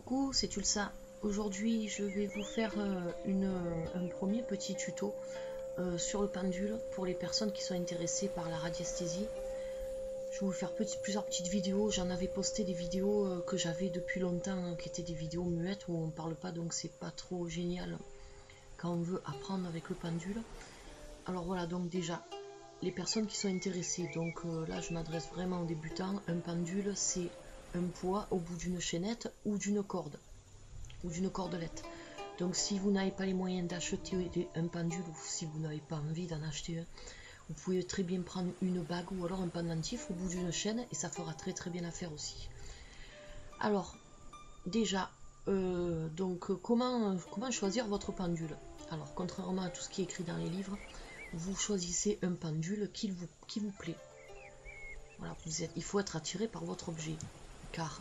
Coucou, c'est Tulsa. Aujourd'hui, je vais vous faire un premier petit tuto sur le pendule pour les personnes qui sont intéressées par la radiesthésie. Je vais vous faire plusieurs petites vidéos. J'en avais posté des vidéos que j'avais depuis longtemps, qui étaient des vidéos muettes où on parle pas, donc c'est pas trop génial quand on veut apprendre avec le pendule. Alors voilà, donc déjà, les personnes qui sont intéressées, donc là je m'adresse vraiment aux débutants. Un pendule, c'est un poids au bout d'une chaînette ou d'une corde ou d'une cordelette. Donc si vous n'avez pas les moyens d'acheter un pendule ou si vous n'avez pas envie d'en acheter un, vous pouvez très bien prendre une bague ou alors un pendentif au bout d'une chaîne et ça fera très bien l'affaire aussi. Alors déjà, comment choisir votre pendule? Alors contrairement à tout ce qui est écrit dans les livres, vous choisissez un pendule qui vous plaît. Voilà, il faut être attiré par votre objet, car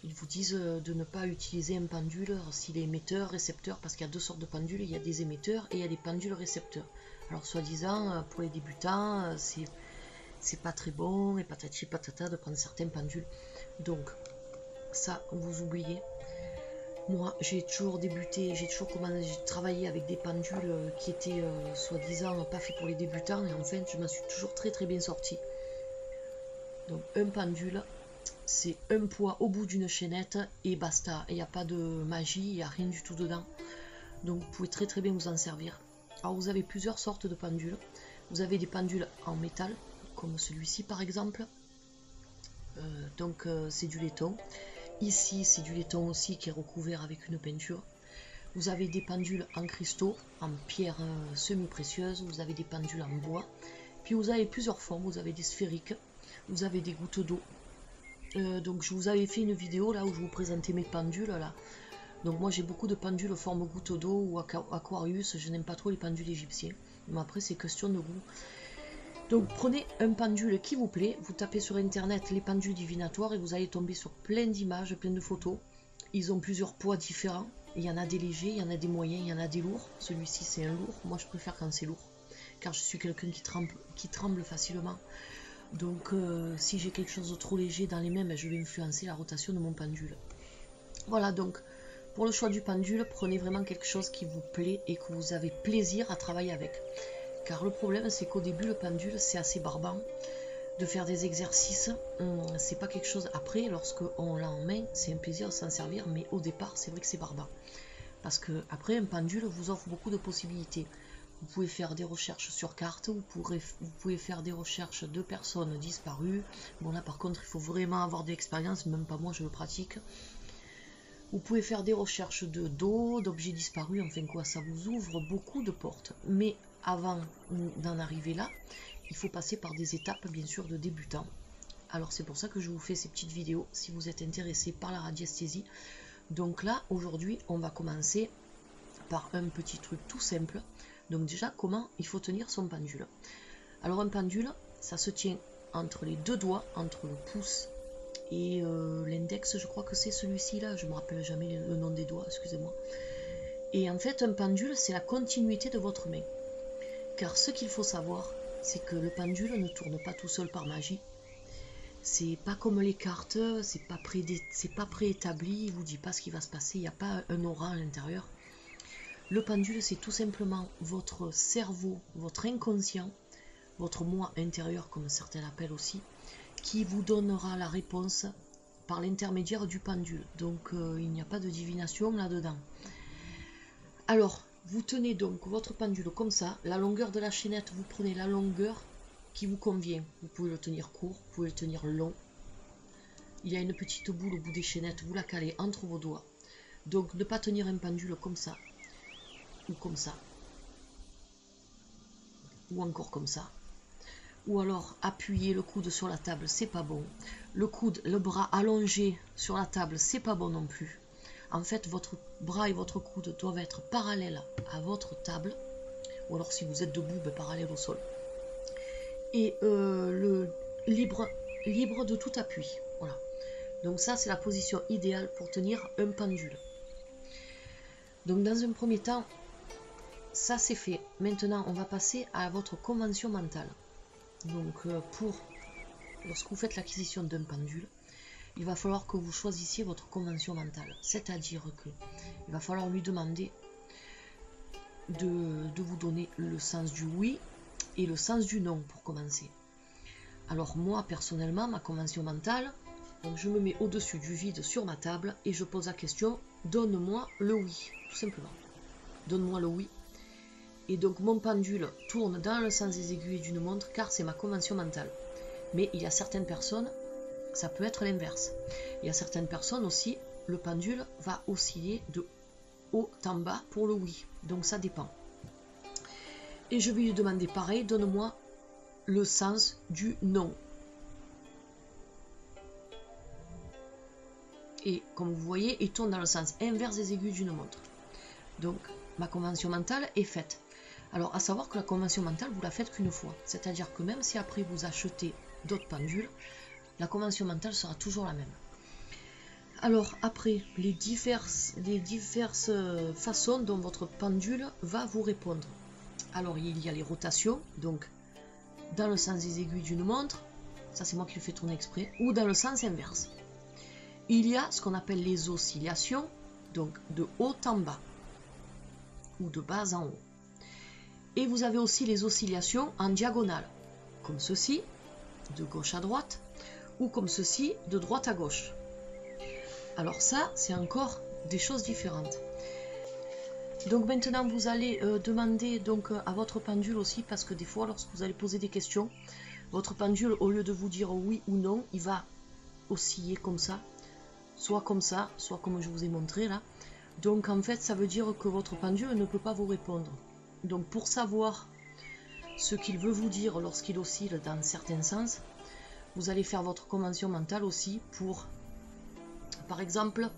ils vous disent de ne pas utiliser un pendule s'il est émetteur, récepteur, parce qu'il y a deux sortes de pendules, il y a des émetteurs et il y a des pendules récepteurs. Alors soi-disant, pour les débutants, c'est pas très bon, et patati patata de prendre certains pendules. Donc, ça, vous oubliez. Moi, j'ai toujours débuté, j'ai travaillé avec des pendules qui étaient soi-disant pas faits pour les débutants, et en fait, je m'en suis toujours très bien sortie. Donc, un pendule, c'est un poids au bout d'une chaînette et basta. Il n'y a pas de magie, il n'y a rien du tout dedans. Donc, vous pouvez très bien vous en servir. Alors, vous avez plusieurs sortes de pendules. Vous avez des pendules en métal, comme celui-ci par exemple. C'est du laiton. Ici, c'est du laiton aussi qui est recouvert avec une peinture. Vous avez des pendules en cristaux, en pierre semi-précieuse. Vous avez des pendules en bois. Puis vous avez plusieurs formes. Vous avez des sphériques. Vous avez des gouttes d'eau. Donc je vous avais fait une vidéo là où je vous présentais mes pendules là. Donc moi j'ai beaucoup de pendules forme goutte d'eau ou Aquarius. Je n'aime pas trop les pendules égyptiens. Mais après c'est question de goût. Donc prenez un pendule qui vous plaît, vous tapez sur internet les pendules divinatoires et vous allez tomber sur plein d'images, plein de photos. Ils ont plusieurs poids différents. Il y en a des légers, il y en a des moyens, il y en a des lourds. Celui-ci c'est un lourd, moi je préfère quand c'est lourd. Car je suis quelqu'un qui tremble facilement. Donc si j'ai quelque chose de trop léger dans les mains, je vais influencer la rotation de mon pendule. Voilà, donc pour le choix du pendule, prenez vraiment quelque chose qui vous plaît et que vous avez plaisir à travailler avec. Car le problème, c'est qu'au début, le pendule, c'est assez barbant de faire des exercices. C'est pas quelque chose... Après, lorsqu'on l'a en main, c'est un plaisir de s'en servir, mais au départ, c'est vrai que c'est barbant. Parce que après, un pendule vous offre beaucoup de possibilités. Vous pouvez faire des recherches sur carte, vous pouvez faire des recherches de personnes disparues. Bon là par contre il faut vraiment avoir de l'expérience, même pas moi je le pratique. Vous pouvez faire des recherches d'eau, d'objets disparus, enfin quoi, ça vous ouvre beaucoup de portes. Mais avant d'en arriver là, il faut passer par des étapes bien sûr de débutants. Alors c'est pour ça que je vous fais ces petites vidéos si vous êtes intéressé par la radiesthésie. Donc là aujourd'hui on va commencer par un petit truc tout simple. Donc déjà, comment il faut tenir son pendule? Alors un pendule, ça se tient entre les deux doigts, entre le pouce et l'index, je crois que c'est celui-ci là, je me rappelle jamais le nom des doigts, excusez-moi. Et en fait, un pendule, c'est la continuité de votre main. Car ce qu'il faut savoir, c'est que le pendule ne tourne pas tout seul par magie. C'est pas comme les cartes, c'est pas préétabli, il vous dit pas ce qui va se passer, il n'y a pas un aura à l'intérieur. Le pendule, c'est tout simplement votre cerveau, votre inconscient, votre moi intérieur, comme certains l'appellent aussi, qui vous donnera la réponse par l'intermédiaire du pendule. Donc, il n'y a pas de divination là-dedans. Alors, vous tenez donc votre pendule comme ça. La longueur de la chaînette, vous prenez la longueur qui vous convient. Vous pouvez le tenir court, vous pouvez le tenir long. Il y a une petite boule au bout des chaînettes, vous la calez entre vos doigts. Donc, ne pas tenir un pendule comme ça. Ou comme ça, ou encore comme ça, ou alors appuyer le coude sur la table, c'est pas bon, le bras allongé sur la table, c'est pas bon non plus. En fait, votre bras et votre coude doivent être parallèles à votre table, ou alors si vous êtes debout, parallèle au sol, et libre de tout appui. Voilà. Donc ça, c'est la position idéale pour tenir un pendule. Donc dans un premier temps, ça c'est fait. Maintenant, on va passer à votre convention mentale. Donc, lorsque vous faites l'acquisition d'un pendule, il va falloir que vous choisissiez votre convention mentale. C'est-à-dire que il va falloir lui demander de vous donner le sens du oui et le sens du non pour commencer. Alors moi, personnellement, ma convention mentale, donc je me mets au-dessus du vide sur ma table et je pose la question, donne-moi le oui, tout simplement. Donne-moi le oui. Et donc mon pendule tourne dans le sens des aiguilles d'une montre car c'est ma convention mentale. Mais il y a certaines personnes, ça peut être l'inverse. Il y a certaines personnes aussi, le pendule va osciller de haut en bas pour le oui. Donc ça dépend. Et je vais lui demander pareil, donne-moi le sens du non. Et comme vous voyez, il tourne dans le sens inverse des aiguilles d'une montre. Donc ma convention mentale est faite. Alors à savoir que la convention mentale, vous la faites qu'une fois. C'est-à-dire que même si après vous achetez d'autres pendules, la convention mentale sera toujours la même. Alors après, les diverses façons dont votre pendule va vous répondre. Alors il y a les rotations, donc dans le sens des aiguilles d'une montre, ça c'est moi qui le fais tourner exprès, ou dans le sens inverse. Il y a ce qu'on appelle les oscillations, donc de haut en bas, ou de bas en haut. Et vous avez aussi les oscillations en diagonale, comme ceci, de gauche à droite, ou comme ceci, de droite à gauche. Alors ça, c'est encore des choses différentes. Donc maintenant, vous allez demander donc, à votre pendule aussi, parce que des fois, lorsque vous allez poser des questions, votre pendule, au lieu de vous dire oui ou non, il va osciller comme ça, soit comme je vous ai montré là. Donc en fait, ça veut dire que votre pendule ne peut pas vous répondre. Donc pour savoir ce qu'il veut vous dire lorsqu'il oscille dans certains sens, vous allez faire votre convention mentale aussi pour, par exemple,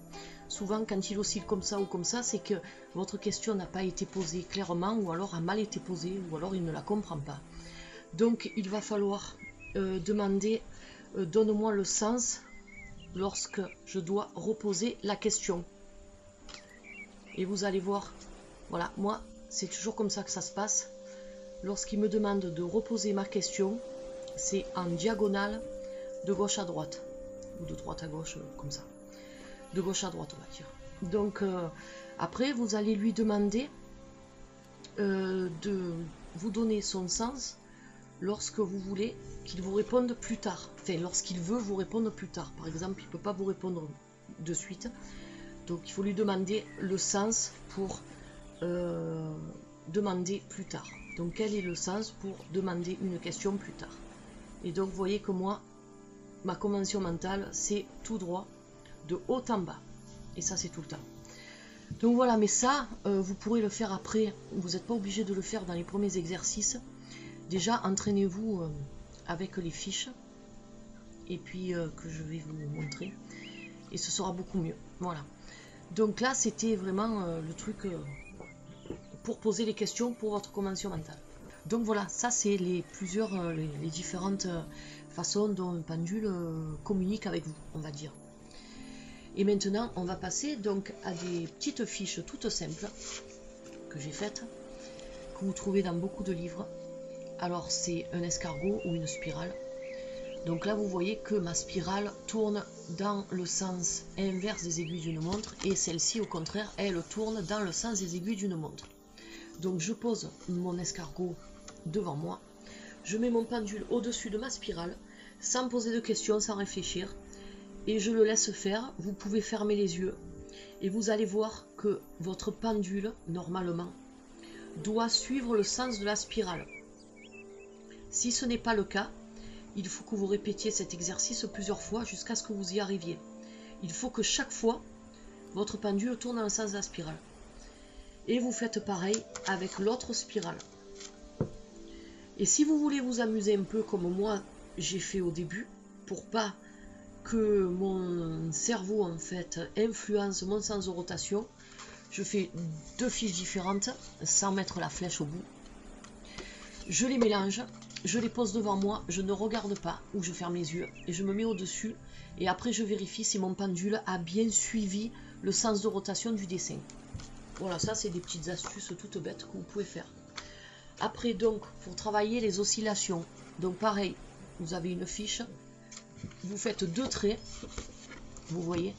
souvent quand il oscille comme ça ou comme ça, c'est que votre question n'a pas été posée clairement ou alors a mal été posée ou alors il ne la comprend pas. Donc il va falloir demander donne-moi le sens lorsque je dois reposer la question. Et vous allez voir, voilà, moi c'est toujours comme ça que ça se passe. Lorsqu'il me demande de reposer ma question, c'est en diagonale de gauche à droite, ou de droite à gauche, comme ça. De gauche à droite, on va dire. Donc, après, vous allez lui demander de vous donner son sens lorsque vous voulez qu'il vous réponde plus tard. Enfin, lorsqu'il veut vous répondre plus tard. Par exemple, il ne peut pas vous répondre de suite. Donc, il faut lui demander le sens pour demander plus tard. Donc, quel est le sens pour demander une question plus tard? Et donc, vous voyez que moi, ma convention mentale, c'est tout droit, de haut en bas. Et ça, c'est tout le temps. Donc voilà, mais ça, vous pourrez le faire après. Vous n'êtes pas obligé de le faire dans les premiers exercices. Déjà, entraînez-vous avec les fiches. Et puis, que je vais vous montrer. Et ce sera beaucoup mieux. Voilà. Donc là, c'était vraiment le truc pour poser les questions pour votre convention mentale. Donc voilà, ça c'est les différentes façons dont un pendule communique avec vous, on va dire. Et maintenant, on va passer donc à des petites fiches toutes simples que j'ai faites, que vous trouvez dans beaucoup de livres. Alors c'est un escargot ou une spirale. Donc là, vous voyez que ma spirale tourne dans le sens inverse des aiguilles d'une montre et celle-ci, au contraire, elle tourne dans le sens des aiguilles d'une montre. Donc je pose mon escargot devant moi, je mets mon pendule au-dessus de ma spirale, sans poser de questions, sans réfléchir, et je le laisse faire. Vous pouvez fermer les yeux, et vous allez voir que votre pendule, normalement, doit suivre le sens de la spirale. Si ce n'est pas le cas, il faut que vous répétiez cet exercice plusieurs fois jusqu'à ce que vous y arriviez. Il faut que chaque fois, votre pendule tourne dans le sens de la spirale. Et vous faites pareil avec l'autre spirale. Et si vous voulez vous amuser un peu comme moi j'ai fait au début, pour pas que mon cerveau en fait influence mon sens de rotation, je fais deux fiches différentes sans mettre la flèche au bout. Je les mélange, je les pose devant moi, je ne regarde pas ou je ferme les yeux et je me mets au-dessus et après je vérifie si mon pendule a bien suivi le sens de rotation du dessin. Voilà, ça c'est des petites astuces toutes bêtes que vous pouvez faire. Après donc, pour travailler les oscillations, donc pareil, vous avez une fiche, vous faites deux traits vous voyez,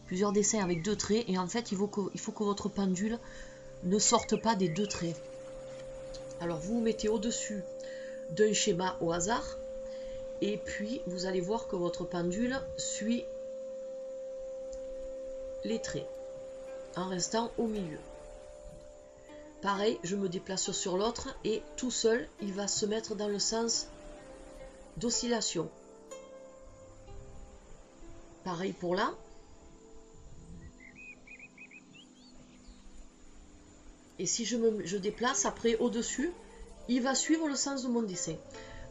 plusieurs dessins avec 2 traits, et en fait il faut que votre pendule ne sorte pas des 2 traits. Alors vous mettez au-dessus d'un schéma au hasard, et puis vous allez voir que votre pendule suit les traits en restant au milieu. Pareil, je me déplace sur l'autre et tout seul il va se mettre dans le sens d'oscillation. Pareil pour là. Et si je déplace après au-dessus, il va suivre le sens de mon dessin.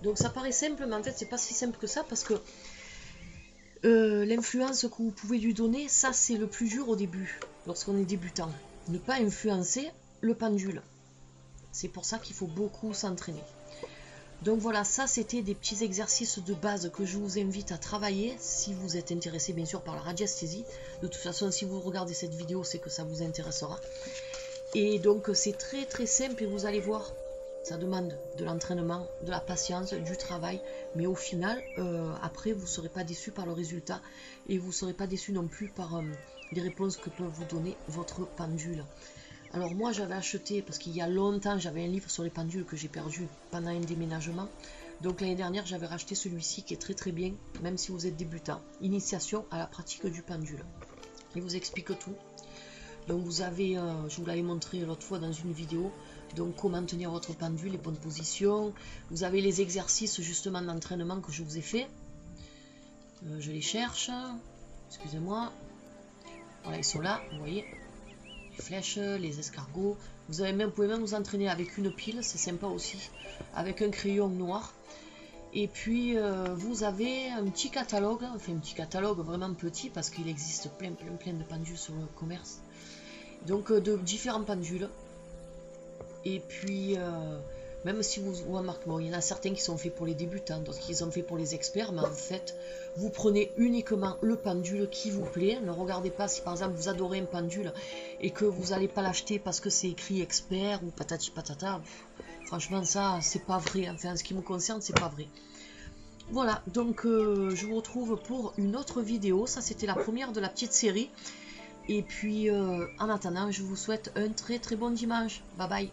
Donc ça paraît simple, mais en fait c'est pas si simple que ça, parce que l'influence que vous pouvez lui donner, ça c'est le plus dur au début, lorsqu'on est débutant. Ne pas influencer le pendule. C'est pour ça qu'il faut beaucoup s'entraîner. Donc voilà, ça c'était des petits exercices de base que je vous invite à travailler si vous êtes intéressé bien sûr par la radiesthésie. De toute façon, si vous regardez cette vidéo, c'est que ça vous intéressera. Et donc c'est très très simple et vous allez voir, ça demande de l'entraînement, de la patience, du travail, mais au final, après vous ne serez pas déçu par le résultat et vous ne serez pas déçu non plus par les réponses que peut vous donner votre pendule. Alors moi j'avais acheté, parce qu'il y a longtemps, j'avais un livre sur les pendules que j'ai perdu pendant un déménagement. Donc l'année dernière j'avais racheté celui-ci qui est très très bien, même si vous êtes débutant. Initiation à la pratique du pendule. Il vous explique tout. Donc vous avez, je vous l'avais montré l'autre fois dans une vidéo, donc comment tenir votre pendule, les bonnes positions. Vous avez les exercices justement d'entraînement que je vous ai fait. Je les cherche, excusez-moi. Voilà, ils sont là, vous voyez. Les flèches, les escargots. Vous pouvez même vous entraîner avec une pile, c'est sympa aussi, avec un crayon noir. Et puis vous avez un petit catalogue, enfin un petit catalogue vraiment petit parce qu'il existe plein de pendules sur le commerce. Donc de différents pendules. Et puis même si vous remarquez, bon, il y en a certains qui sont faits pour les débutants, d'autres qui sont faits pour les experts, mais en fait vous prenez uniquement le pendule qui vous plaît. Ne regardez pas si par exemple vous adorez un pendule et que vous n'allez pas l'acheter parce que c'est écrit expert ou patati patata. Franchement ça c'est pas vrai, enfin en ce qui me concerne c'est pas vrai. Voilà, donc je vous retrouve pour une autre vidéo. Ça c'était la première de la petite série. Et puis en attendant je vous souhaite un très très bon dimanche. Bye bye.